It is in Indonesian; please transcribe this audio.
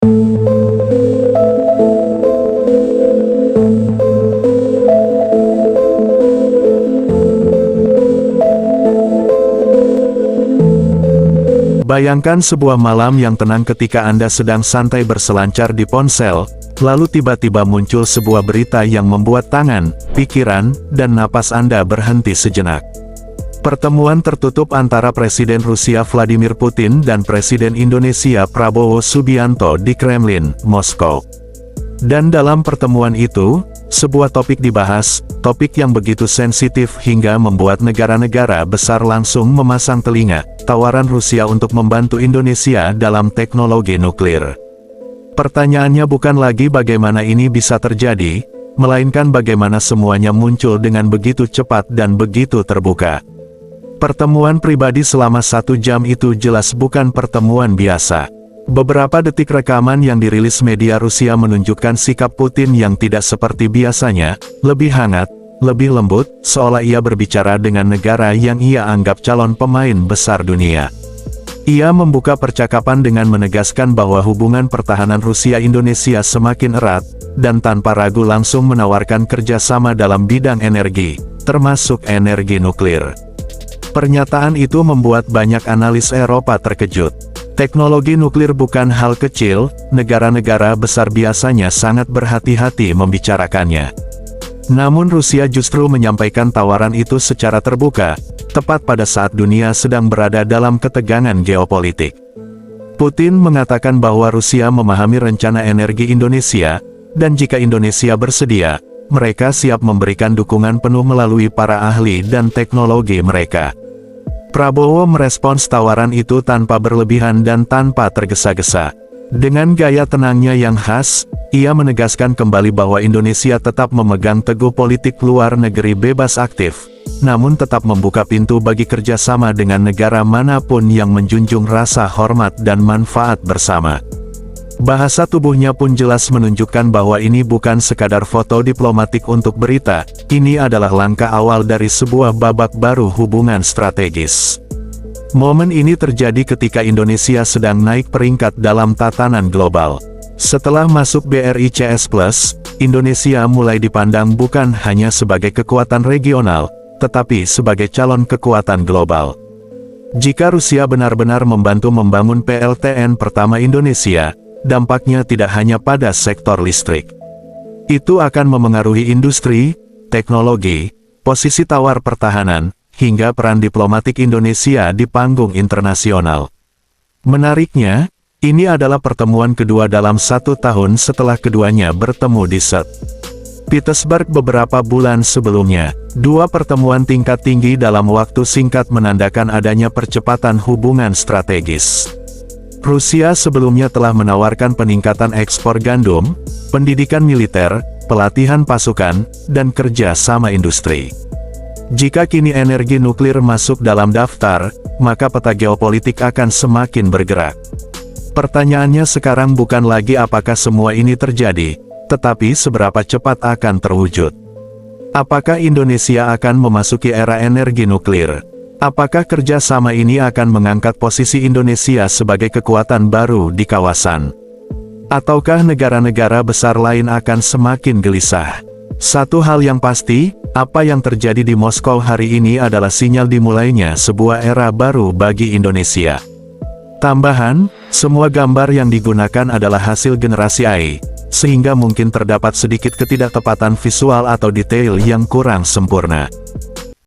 Bayangkan sebuah malam yang tenang ketika Anda sedang santai berselancar di ponsel, lalu tiba-tiba muncul sebuah berita yang membuat tangan, pikiran, dan napas Anda berhenti sejenak. Pertemuan tertutup antara Presiden Rusia Vladimir Putin dan Presiden Indonesia Prabowo Subianto di Kremlin, Moskow. Dan dalam pertemuan itu, sebuah topik dibahas, topik yang begitu sensitif hingga membuat negara-negara besar langsung memasang telinga, tawaran Rusia untuk membantu Indonesia dalam teknologi nuklir. Pertanyaannya bukan lagi bagaimana ini bisa terjadi, melainkan bagaimana semuanya muncul dengan begitu cepat dan begitu terbuka. Pertemuan pribadi selama 1 jam itu jelas bukan pertemuan biasa. Beberapa detik rekaman yang dirilis media Rusia menunjukkan sikap Putin yang tidak seperti biasanya, lebih hangat, lebih lembut, seolah ia berbicara dengan negara yang ia anggap calon pemain besar dunia. Ia membuka percakapan dengan menegaskan bahwa hubungan pertahanan Rusia-Indonesia semakin erat, dan tanpa ragu langsung menawarkan kerjasama dalam bidang energi, termasuk energi nuklir. Pernyataan itu membuat banyak analis Eropa terkejut. Teknologi nuklir bukan hal kecil, negara-negara besar biasanya sangat berhati-hati membicarakannya. Namun Rusia justru menyampaikan tawaran itu secara terbuka, tepat pada saat dunia sedang berada dalam ketegangan geopolitik. Putin mengatakan bahwa Rusia memahami rencana energi Indonesia, dan jika Indonesia bersedia, mereka siap memberikan dukungan penuh melalui para ahli dan teknologi mereka. Prabowo merespons tawaran itu tanpa berlebihan dan tanpa tergesa-gesa. Dengan gaya tenangnya yang khas, ia menegaskan kembali bahwa Indonesia tetap memegang teguh politik luar negeri bebas aktif, namun tetap membuka pintu bagi kerjasama dengan negara manapun yang menjunjung rasa hormat dan manfaat bersama. Bahasa tubuhnya pun jelas menunjukkan bahwa ini bukan sekadar foto diplomatik untuk berita, ini adalah langkah awal dari sebuah babak baru hubungan strategis. Momen ini terjadi ketika Indonesia sedang naik peringkat dalam tatanan global. Setelah masuk BRICS+, Indonesia mulai dipandang bukan hanya sebagai kekuatan regional, tetapi sebagai calon kekuatan global. Jika Rusia benar-benar membantu membangun PLTN pertama Indonesia, dampaknya tidak hanya pada sektor listrik. Itu akan memengaruhi industri, teknologi, posisi tawar pertahanan, hingga peran diplomatik Indonesia di panggung internasional. Menariknya, ini adalah pertemuan kedua dalam 1 tahun setelah keduanya bertemu di St. Petersburg beberapa bulan sebelumnya. 2 pertemuan tingkat tinggi dalam waktu singkat menandakan adanya percepatan hubungan strategis. Rusia sebelumnya telah menawarkan peningkatan ekspor gandum, pendidikan militer, pelatihan pasukan, dan kerja sama industri. Jika kini energi nuklir masuk dalam daftar, maka peta geopolitik akan semakin bergerak. Pertanyaannya sekarang bukan lagi apakah semua ini terjadi, tetapi seberapa cepat akan terwujud. Apakah Indonesia akan memasuki era energi nuklir? Apakah kerjasama ini akan mengangkat posisi Indonesia sebagai kekuatan baru di kawasan? Ataukah negara-negara besar lain akan semakin gelisah? Satu hal yang pasti, apa yang terjadi di Moskow hari ini adalah sinyal dimulainya sebuah era baru bagi Indonesia. Tambahan, semua gambar yang digunakan adalah hasil generasi AI, sehingga mungkin terdapat sedikit ketidaktepatan visual atau detail yang kurang sempurna.